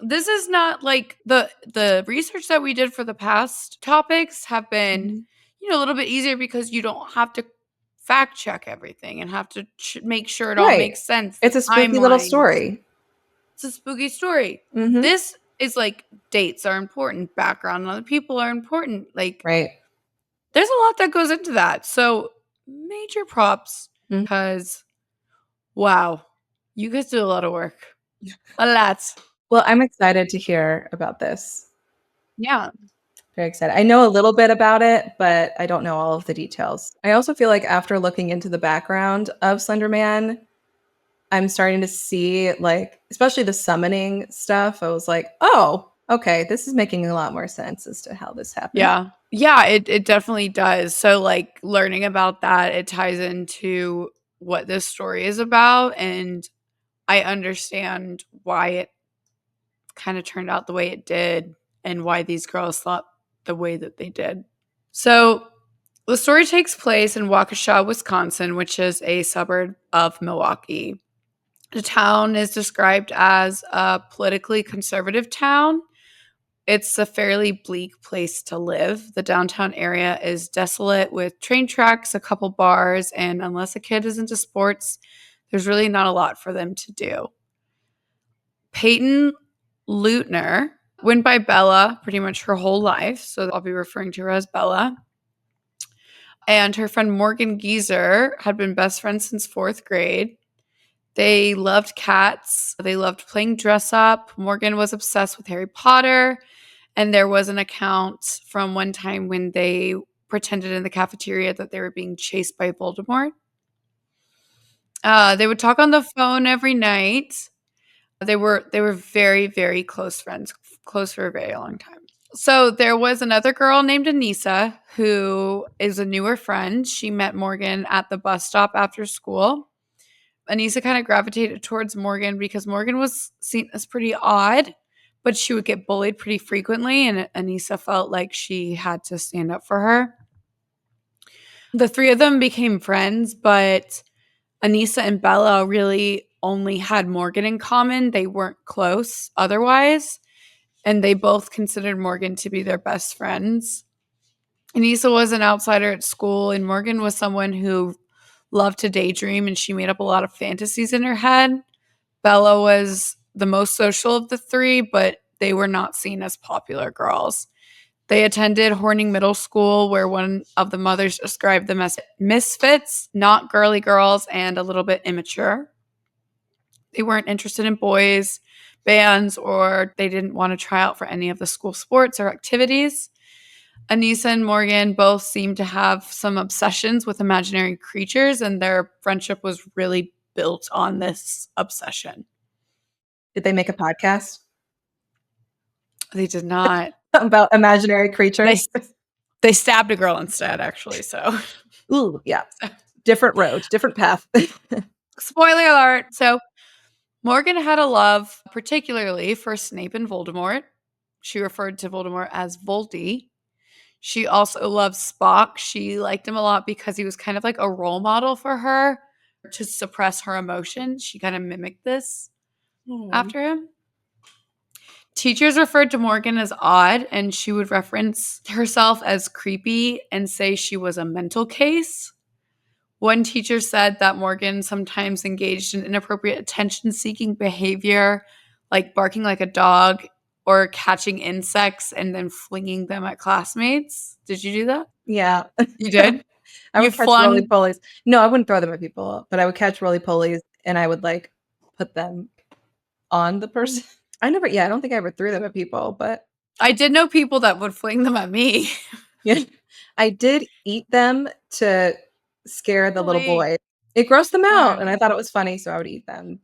this is not like the research that we did for the past topics have been, a little bit easier because you don't have to fact check everything and have to make sure it all makes sense. It's a spooky little story. It's a spooky story. This is like dates are important, background on other people are important. Like, there's a lot that goes into that. So major props because, wow, you guys do a lot of work. A lot. Well, I'm excited to hear about this. Yeah. Very excited. I know a little bit about it, but I don't know all of the details. I also feel like after looking into the background of Slender Man, I'm starting to see, like, especially the summoning stuff. I was like, oh, okay, this is making a lot more sense as to how this happened. Yeah. Yeah, it definitely does. So, like, learning about that, it ties into what this story is about. And I understand why it kind of turned out the way it did and why these girls thought the way that they did. So, the story takes place in Waukesha, Wisconsin, which is a suburb of Milwaukee. The town is described as a politically conservative town. It's a fairly bleak place to live. The downtown area is desolate with train tracks, a couple bars, and unless a kid is into sports, there's really not a lot for them to do. Peyton Leutner went by Bella pretty much her whole life, so I'll be referring to her as Bella. And her friend Morgan Geezer had been best friends since 4th grade. They loved cats. They loved playing dress up. Morgan was obsessed with Harry Potter. And there was an account from one time when they pretended in the cafeteria that they were being chased by Voldemort. They would talk on the phone every night. They were very, very close friends, close for a very long time. So there was another girl named Anissa who is a newer friend. She met Morgan at the bus stop after school. Anissa kind of gravitated towards Morgan because Morgan was seen as pretty odd, but she would get bullied pretty frequently, and Anissa felt like she had to stand up for her. The three of them became friends, but Anissa and Bella really only had Morgan in common. They weren't close otherwise, and they both considered Morgan to be their best friends. Anissa was an outsider at school, and Morgan was someone who loved to daydream, and she made up a lot of fantasies in her head. Bella was the most social of the three, but they were not seen as popular girls. They attended Horning Middle School, where one of the mothers described them as misfits, not girly girls, and a little bit immature. They weren't interested in boys, bands, or they didn't want to try out for any of the school sports or activities. Anissa and Morgan both seemed to have some obsessions with imaginary creatures, and their friendship was really built on this obsession. Did they make a podcast? They did not. About imaginary creatures. They stabbed a girl instead, actually. So, Ooh, yeah. Different road, different path. spoiler alert. So, Morgan had a love, particularly for Snape and Voldemort. She referred to Voldemort as Voldy. She also loved Spock. She liked him a lot because he was kind of like a role model for her to suppress her emotions. She kind of mimicked this after him. Teachers referred to Morgan as odd, and she would reference herself as creepy and say she was a mental case. One teacher said that Morgan sometimes engaged in inappropriate attention-seeking behavior, like barking like a dog or catching insects and then flinging them at classmates. Did you do that? Yeah. You did? I You would catch flung roly-polies. No, I wouldn't throw them at people, but I would catch roly-polies and I would like put them on the person. I don't think I ever threw them at people, but I did know people that would fling them at me. yeah, I did eat them to scare the little Really? boy. It grossed them Oh, out, and I no. thought it was funny, so I would eat them.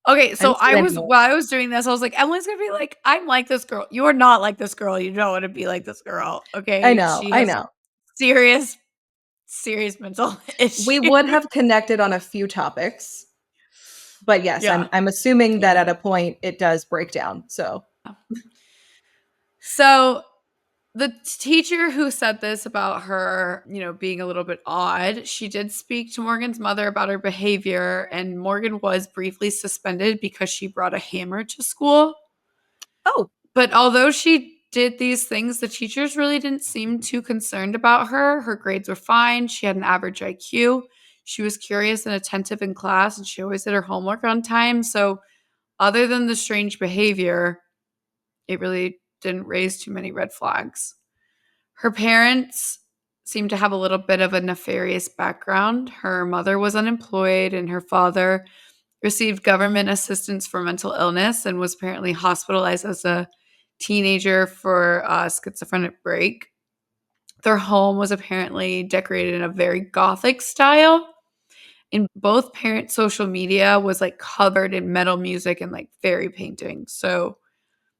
Okay, I so didn't see it anymore. while I was doing this, I was like, Emily's gonna be like, I'm like this girl. You are not like this girl. You don't want to be like this girl. I Okay. know, She I has know. serious, serious mental issues. We would have connected on a few topics, but yes, Yeah. I'm assuming that at Totally. a point it does break down. So So the teacher who said this about her, being a little bit odd, she did speak to Morgan's mother about her behavior, and Morgan was briefly suspended because she brought a hammer to school. oh, But although she did these things, the teachers really didn't seem too concerned about her. Her grades were fine. She had an average IQ. She was curious and attentive in class, and she always did her homework on time. So, other than the strange behavior, it really didn't raise too many red flags. Her parents seemed to have a little bit of a nefarious background. Her mother was unemployed, and her father received government assistance for mental illness and was apparently hospitalized as a teenager for a schizophrenic break. Their home was apparently decorated in a very gothic style. And both parents' social media was like covered in metal music and like fairy paintings. So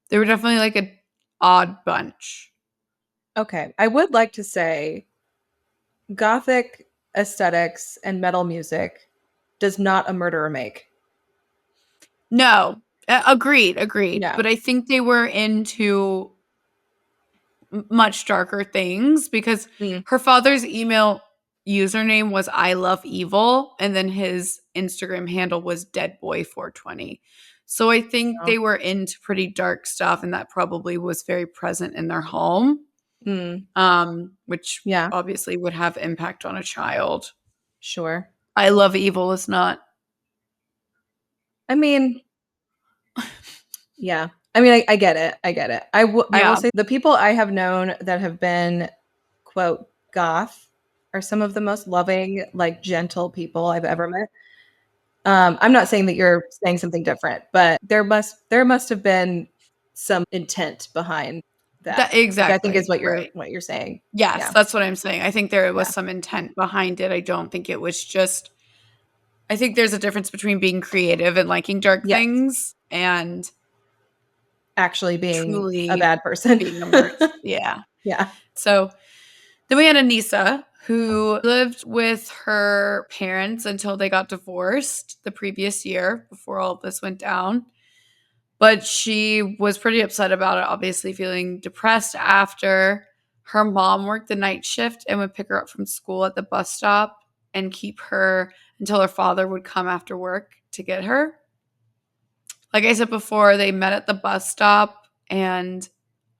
they were definitely like an odd bunch. okay. I would like to say gothic aesthetics and metal music does not a murderer make. No, agreed. Yeah. But I think they were into much darker things because Mm. her father's email username was I love evil, and then his Instagram handle was deadboy420. So I think Oh. they were into pretty dark stuff, and that probably was very present in their home, Mm. which Yeah, obviously would have impact on a child. sure. I love evil is not. I mean, yeah. I mean, I get it. I get it. I will Yeah. say the people I have known that have been, quote, goth are some of the most loving, like gentle people I've ever met. I'm not saying that you're saying something different, but there must have been some intent behind That that. Like I think is exactly what you're right. what you're saying. Yes, Yeah. that's what I'm saying. I think there was Yeah. some intent behind it. I don't think it was just I think there's a difference between being creative and liking dark Yes. things and Actually being a truly bad person. being immersed. Yeah. Yeah. So then we had Anissa, who lived with her parents until they got divorced the previous year before all of this went down. But she was pretty upset about it, obviously feeling depressed after. Her mom worked the night shift and would pick her up from school at the bus stop and keep her until her father would come after work to get her. Like I said before, they met at the bus stop and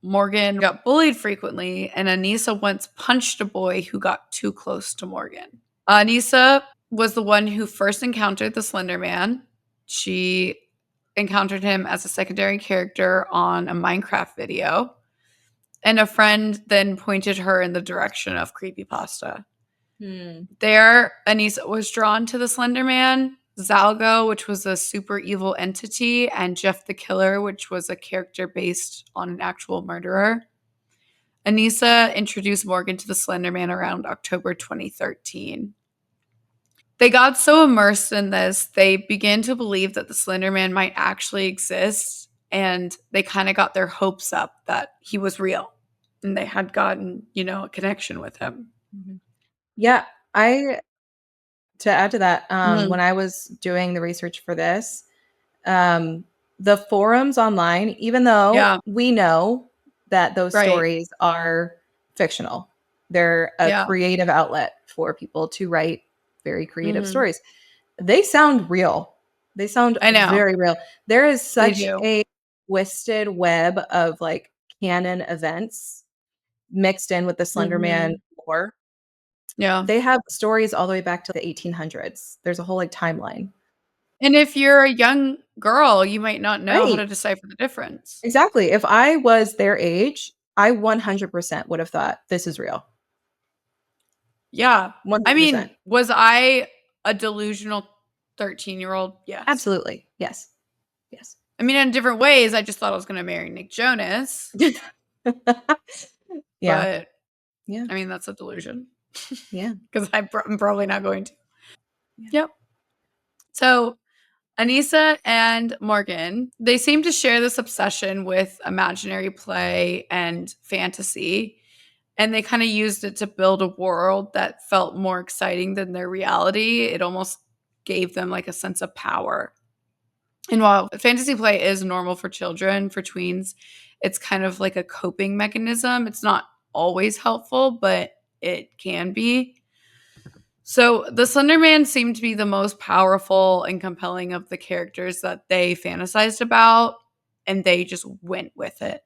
Morgan got bullied frequently, and Anissa once punched a boy who got too close to Morgan. Anissa was the one who first encountered the Slender Man. She encountered him as a secondary character on a Minecraft video, and a friend then pointed her in the direction of creepypasta. There, Anissa was drawn to the Slender Man, Zalgo, which was a super evil entity, and Jeff the Killer, which was a character based on an actual murderer. Anissa introduced Morgan to the Slender Man around October 2013. They got so immersed in this, they began to believe that the Slender Man might actually exist and they kind of got their hopes up that he was real and they had gotten, a connection with him. Yeah, to add to that, Mhm. when I was doing the research for this, the forums online, even though Yeah. we know that those Right. stories are fictional, they're a Yeah. creative outlet for people to write very creative Mhm. stories. They sound real. They sound I know. very real. There is They such do. a twisted web of like canon events mixed in with the Slender Man lore. Yeah. They have stories all the way back to the 1800s. There's a whole like timeline. And if you're a young girl, you might not know how Right. to decipher the difference. Exactly. If I was their age, I 100% would have thought this is real. Yeah. I mean, 100%. was I a delusional 13-year-old? Yes. Absolutely. Yes. Yes. I mean, in different ways, I just thought I was going to marry Nick Jonas. Yeah. But, Yeah. I mean, that's a delusion. Yeah. Because I'm probably not going to. Yeah. Yep. So, Anissa and Morgan, they seem to share this obsession with imaginary play and fantasy. And they kind of used it to build a world that felt more exciting than their reality. It almost gave them like a sense of power. And while fantasy play is normal for children, for tweens, it's kind of like a coping mechanism. It's not always helpful, but it can be. So the Slender Man seemed to be the most powerful and compelling of the characters that they fantasized about, and they just went with it.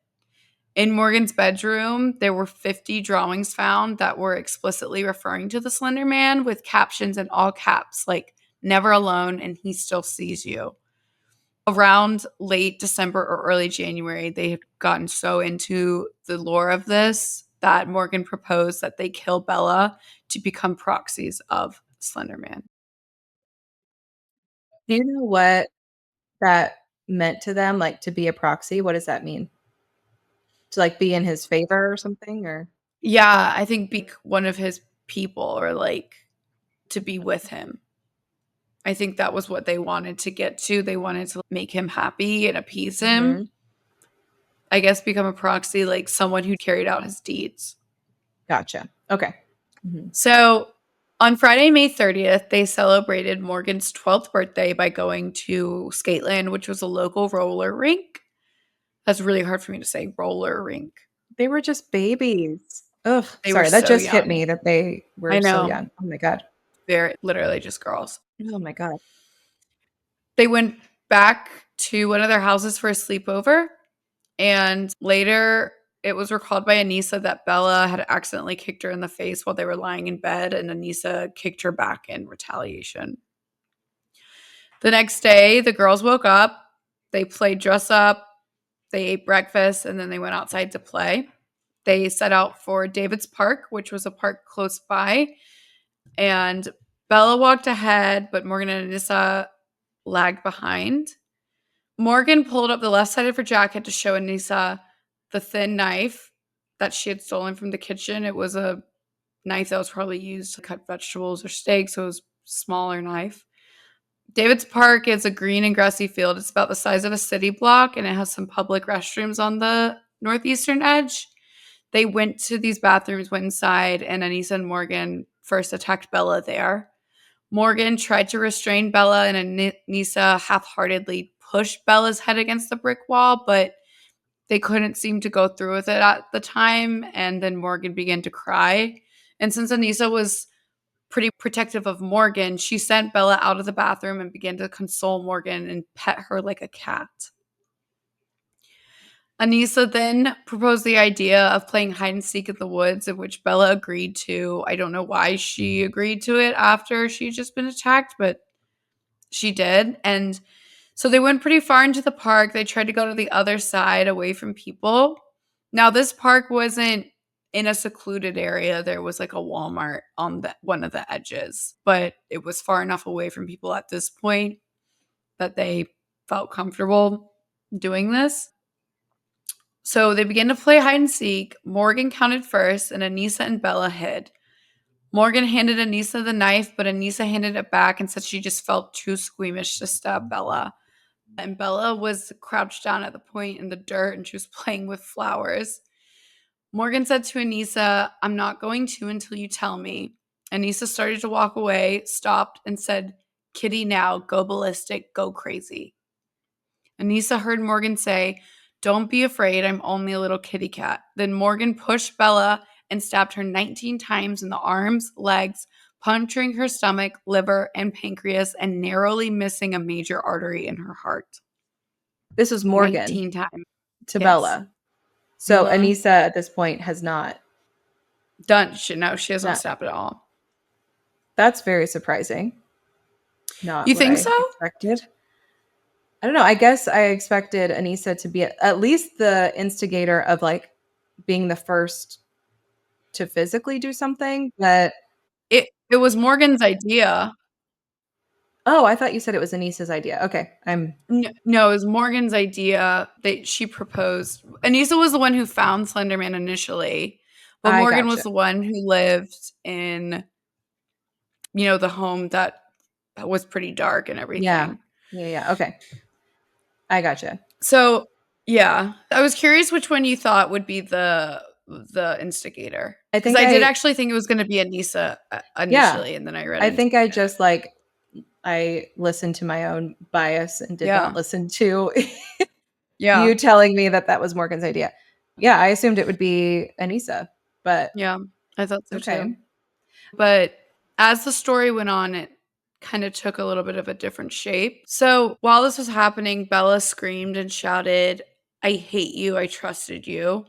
In Morgan's bedroom, there were 50 drawings found that were explicitly referring to the Slender Man with captions in all caps like, "Never alone, and he still sees you." Around late December or early January, they had gotten so into the lore of this that Morgan proposed that they kill Bella to become proxies of Slender Man. Do you know what that meant to them, like, to be a proxy? What does that mean? To, like, be in his favor or something, or Yeah, I think be one of his people or like to be with him. I think that was what they wanted to get to. They wanted to make him happy and appease him. Mhm. I guess become a proxy, like someone who carried out his deeds. Gotcha. Okay. Mhm. So on Friday, May 30th, they celebrated Morgan's 12th birthday by going to Skateland, which was a local roller rink. That's really hard for me to say, roller rink. They were just babies. Ugh, They were sorry, that so just hit young. me that they I were so know. young. Oh my god. They're literally just girls. Oh my god. They went back to one of their houses for a sleepover. And later, it was recalled by Anissa that Bella had accidentally kicked her in the face while they were lying in bed, and Anissa kicked her back in retaliation. The next day, the girls woke up. They played dress up. They ate breakfast, and then they went outside to play. They set out for David's Park, which was a park close by. And Bella walked ahead, but Morgan and Anissa lagged behind. Morgan pulled up the left side of her jacket to show Anissa the thin knife that she had stolen from the kitchen. It was a knife that was probably used to cut vegetables or steaks, so it was a smaller knife. David's Park is a green and grassy field. It's about the size of a city block, and it has some public restrooms on the northeastern edge. They went to these bathrooms, went inside, and Anissa and Morgan first attacked Bella there. Morgan tried to restrain Bella, and Anissa half-heartedly pushed Bella's head against the brick wall, but they couldn't seem to go through with it at the time, and then Morgan began to cry. And since Anissa was pretty protective of Morgan, she sent Bella out of the bathroom and began to console Morgan and pet her like a cat. Anissa then proposed the idea of playing hide and seek in the woods, of which Bella agreed to. I don't know why she agreed to it after she'd just been attacked, but she did. And so they went pretty far into the park. They tried to go to the other side away from people. Now, this park wasn't in a secluded area. There was like a Walmart on one of the edges, but it was far enough away from people at this point that they felt comfortable doing this. So they began to play hide and seek. Morgan counted first, and Anissa and Bella hid. Morgan handed Anissa the knife, but Anissa handed it back and said she just felt too squeamish to stab Bella. And Bella was crouched down at the point in the dirt and she was playing with flowers. Morgan said to Anissa, "I'm not going to until you tell me." Anissa started to walk away, stopped, and said, "Kitty now, go ballistic, go crazy." Anissa heard Morgan say, "Don't be afraid, I'm only a little kitty cat." Then Morgan pushed Bella and stabbed her 19 times in the arms, legs, puncturing her stomach, liver, and pancreas, and narrowly missing a major artery in her heart. This was Morgan 19 times. to Yes. Bella. So Anissa at this point has not done. She hasn't stabbed at all. That's very surprising. Not you what think I so? expected. I don't know. I guess I expected Anissa to be at least the instigator of like being the first to physically do something, but it was Morgan's idea. Oh, I thought you said it was Anissa's idea. Okay. No, it was Morgan's idea that she proposed. Anissa was the one who found Slender Man initially, but Morgan was the one who lived in, the home that was pretty dark and everything. Yeah. Okay. I gotcha. So, yeah. I was curious which one you thought would be the instigator. Because I did actually think it was going to be Anissa initially, and then I read it. I listened to my own bias and did not listen to you telling me that was Morgan's idea. Yeah, I assumed it would be Anissa, but yeah, I thought so too. But as the story went on, it kind of took a little bit of a different shape. So while this was happening, Bella screamed and shouted, "I hate you. I trusted you."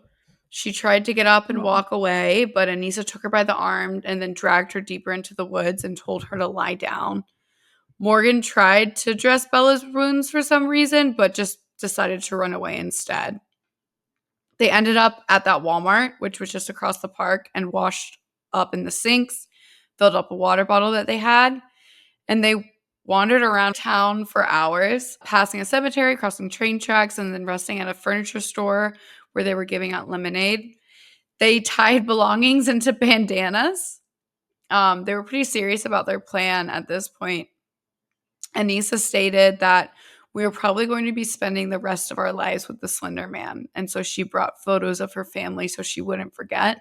She tried to get up and walk away, but Anissa took her by the arm and then dragged her deeper into the woods and told her to lie down. Morgan tried to dress Bella's wounds for some reason, but just decided to run away instead. They ended up at that Walmart, which was just across the park, and washed up in the sinks, filled up a water bottle that they had, and they wandered around town for hours, passing a cemetery, crossing train tracks, and then resting at a furniture store where they were giving out lemonade. They tied belongings into bandanas. They were pretty serious about their plan at this point. Anissa stated that we were probably going to be spending the rest of our lives with the Slender Man, and so she brought photos of her family so she wouldn't forget.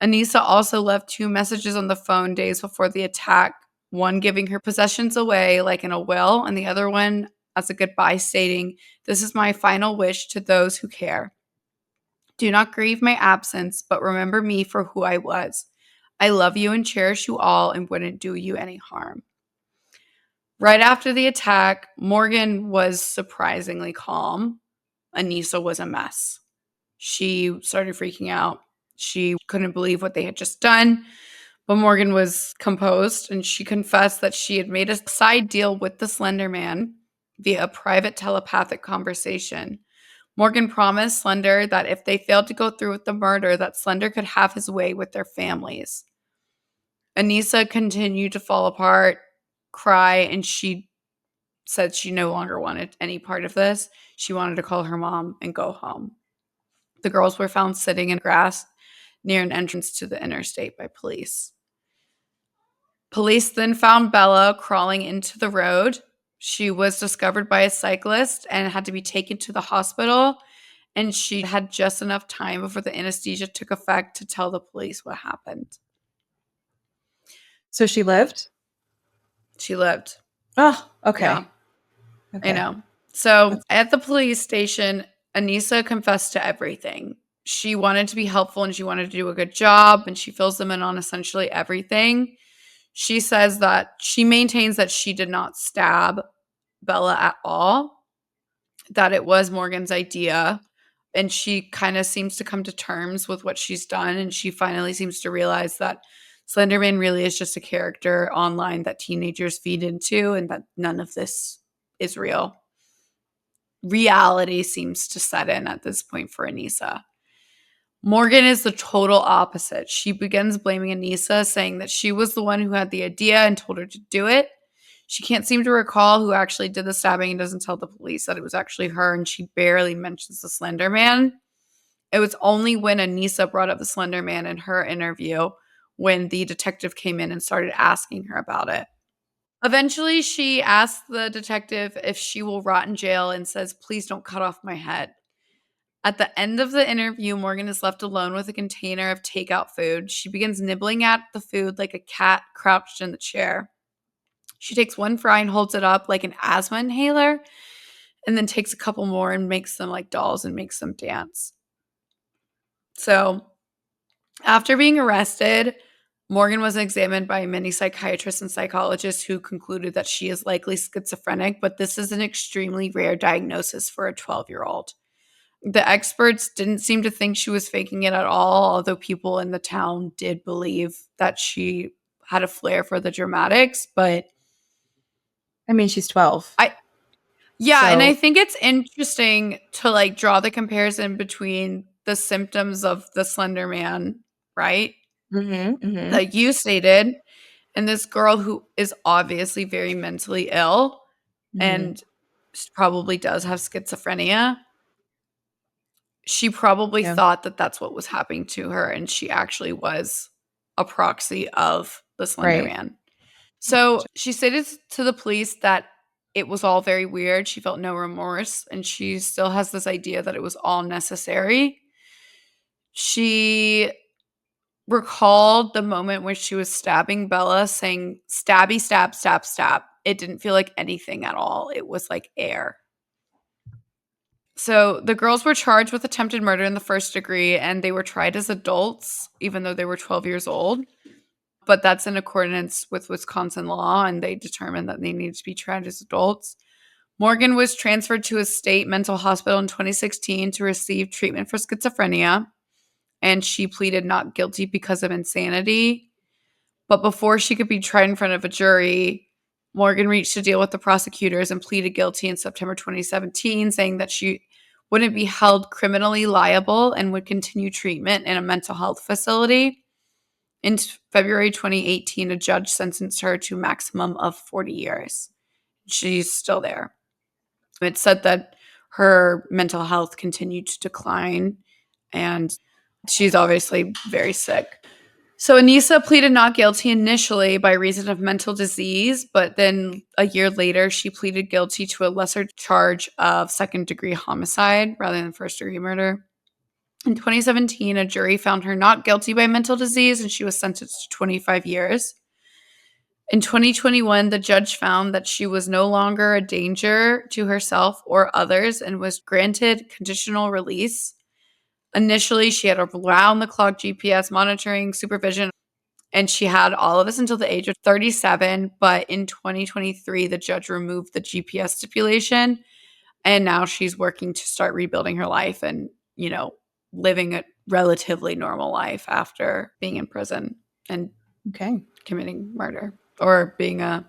Anissa also left 2 messages on the phone days before the attack, one giving her possessions away like in a will, and the other one as a goodbye stating, "This is my final wish to those who care. Do not grieve my absence, but remember me for who I was. I love you and cherish you all and wouldn't do you any harm." Right after the attack, Morgan was surprisingly calm. Anissa was a mess. She started freaking out. She couldn't believe what they had just done, but Morgan was composed, and she confessed that she had made a side deal with the Slender Man via a private telepathic conversation. Morgan promised Slender that if they failed to go through with the murder, that Slender could have his way with their families. Anissa continued to fall apart, cry, and she said she no longer wanted any part of this. She wanted to call her mom and go home. The girls were found sitting in grass near an entrance to the interstate by police. Police then found Bella crawling into the road. She was discovered by a cyclist and had to be taken to the hospital, and she had just enough time before the anesthesia took effect to tell the police what happened. So she lived? She lived. Oh, okay. Yeah. Okay. I know. So at the police station, Anissa confessed to everything. She wanted to be helpful and she wanted to do a good job, and she fills them in on essentially everything. She says that she maintains that she did not stab Bella at all, that it was Morgan's idea, and she kind of seems to come to terms with what she's done, and she finally seems to realize that Slender Man really is just a character online that teenagers feed into, and that none of this is real. Reality seems to set in at this point for Anissa. Morgan is the total opposite. She begins blaming Anissa, saying that she was the one who had the idea and told her to do it. She can't seem to recall who actually did the stabbing and doesn't tell the police that it was actually her, and she barely mentions the Slender Man. It was only when Anissa brought up the Slender Man in her interview when the detective came in and started asking her about it. Eventually, she asks the detective if she will rot in jail and says, "Please don't cut off my head." At the end of the interview, Morgan is left alone with a container of takeout food. She begins nibbling at the food like a cat crouched in the chair. She takes one fry and holds it up like an asthma inhaler, and then takes a couple more and makes them like dolls and makes them dance. So, after being arrested, Morgan was examined by many psychiatrists and psychologists who concluded that she is likely schizophrenic, but this is an extremely rare diagnosis for a 12-year-old. The experts didn't seem to think she was faking it at all, although people in the town did believe that she had a flair for the dramatics. But I mean, she's 12. and I think it's interesting to like draw the comparison between the symptoms of the Slender Man, right? Like you stated, and this girl who is obviously very mentally ill and probably does have schizophrenia. She probably thought that that's what was happening to her, and she actually was a proxy of the Slender Man. So she stated to the police that it was all very weird. She felt no remorse, and she still has this idea that it was all necessary. She recalled the moment when she was stabbing Bella, saying, "Stabby, stab, stab, stab." It didn't feel like anything at all. It was like air. So the girls were charged with attempted murder in the first degree, and they were tried as adults, even though they were 12 years old. But that's in accordance with Wisconsin law, and they determined that they needed to be tried as adults. Morgan was transferred to a state mental hospital in 2016 to receive treatment for schizophrenia, and she pleaded not guilty because of insanity. But before she could be tried in front of a jury, Morgan reached a deal with the prosecutors and pleaded guilty in September 2017, saying that she wouldn't be held criminally liable and would continue treatment in a mental health facility. In February 2018, a judge sentenced her to a maximum of 40 years. She's still there. It said that her mental health continued to decline, and she's obviously very sick. So Anissa pleaded not guilty initially by reason of mental disease, but then a year later, she pleaded guilty to a lesser charge of second-degree homicide rather than first-degree murder. In 2017, a jury found her not guilty by mental disease, and she was sentenced to 25 years. In 2021, the judge found that she was no longer a danger to herself or others and was granted conditional release. Initially, she had around-the-clock GPS monitoring, supervision, and she had all of this until the age of 37. But in 2023, the judge removed the GPS stipulation, and now she's working to start rebuilding her life and, living a relatively normal life after being in prison and committing murder or being an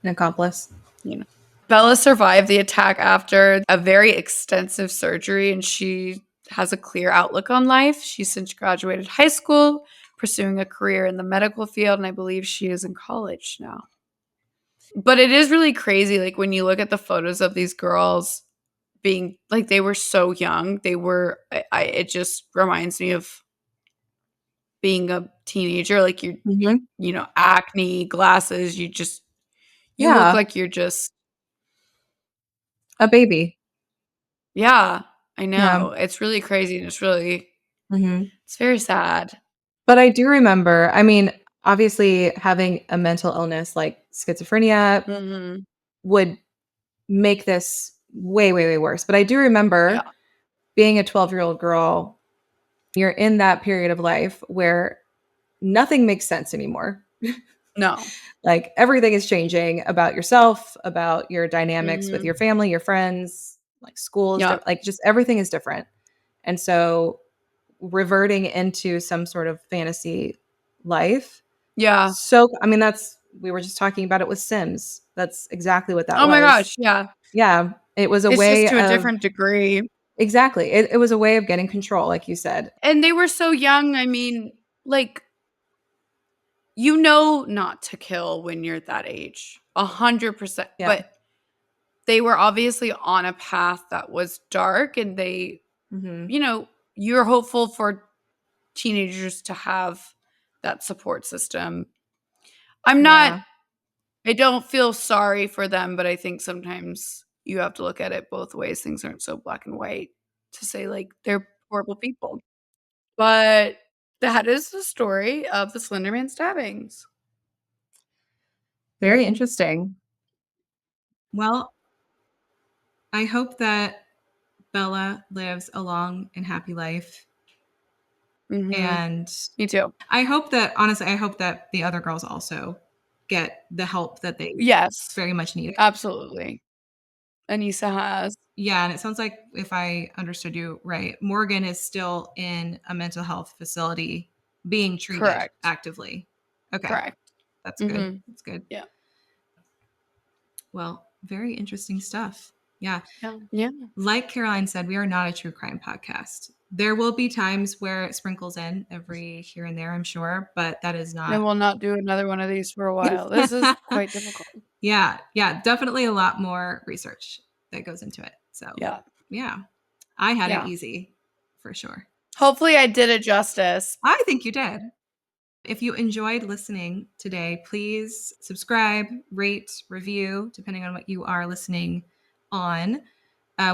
accomplice. Bella survived the attack after a very extensive surgery, and she has a clear outlook on life. She's since graduated high school, pursuing a career in the medical field, and I believe she is in college now. But it is really crazy, like, when you look at the photos of these girls being, like, they were so young. They were, it just reminds me of being a teenager, like, acne, glasses, you look like you're just a baby. Yeah, I know. Yeah. It's really crazy, and it's really it's very sad. But I do remember, I mean, obviously having a mental illness like schizophrenia would make this way, way, way worse. But I do remember being a 12-year-old girl, you're in that period of life where nothing makes sense anymore. No. Like everything is changing about yourself, about your dynamics with your family, your friends, like schools, like just everything is different. And so reverting into some sort of fantasy life. Yeah. So, I mean, we were just talking about it with Sims. That's exactly what that was. Oh my gosh. Yeah. Yeah. It was it's just to a different degree. Exactly. It was a way of getting control, like you said. And they were so young. I mean, like, not to kill when you're that age, 100%. Yeah. But they were obviously on a path that was dark, and they, you're hopeful for teenagers to have that support system. I'm not I don't feel sorry for them, but I think sometimes you have to look at it both ways. Things aren't so black and white to say, like, they're horrible people. But that is the story of the Slender Man stabbings. Very interesting. Well, I hope that Bella lives a long and happy life. And me too. I hope that, honestly, I hope that the other girls also get the help that they very much need. Absolutely. Anissa has. Yeah, and it sounds like, if I understood you right, Morgan is still in a mental health facility being treated actively. Okay. Correct. That's good. That's good. Yeah. Well, very interesting stuff. Yeah. Yeah. Like Caroline said, we are not a true crime podcast. There will be times where it sprinkles in every here and there, I'm sure, but that is not. And we'll not do another one of these for a while. This is quite difficult. Yeah. Definitely a lot more research that goes into it. So yeah. I had it easy for sure. Hopefully I did it justice. I think you did. If you enjoyed listening today, please subscribe, rate, review, depending on what you are listening on.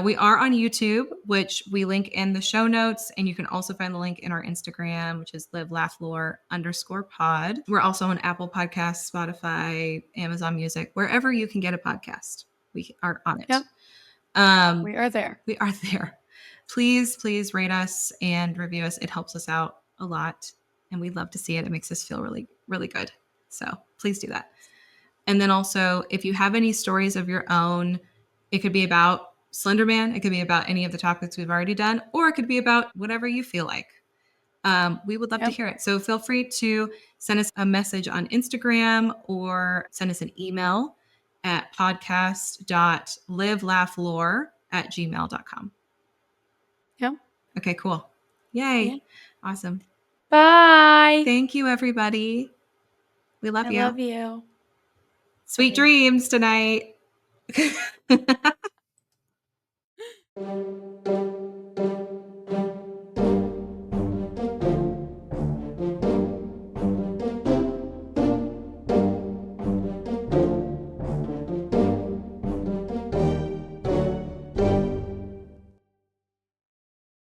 We are on YouTube, which we link in the show notes, and you can also find the link in our Instagram, which is livelaughLore_pod. We're also on Apple Podcasts, Spotify, Amazon Music, wherever you can get a podcast. We are on it. Yep. We are there. We are there. Please rate us and review us. It helps us out a lot, and we'd love to see it. It makes us feel really, really good. So please do that. And then also, if you have any stories of your own, it could be about Slender Man. It could be about any of the topics we've already done, or it could be about whatever you feel like. We would love to hear it. So feel free to send us a message on Instagram or send us an email at podcast.livelaughLore@gmail.com. Yeah. Okay, cool. Yay. Yeah. Awesome. Bye. Thank you, everybody. We love you. I love you. Sweet dreams tonight.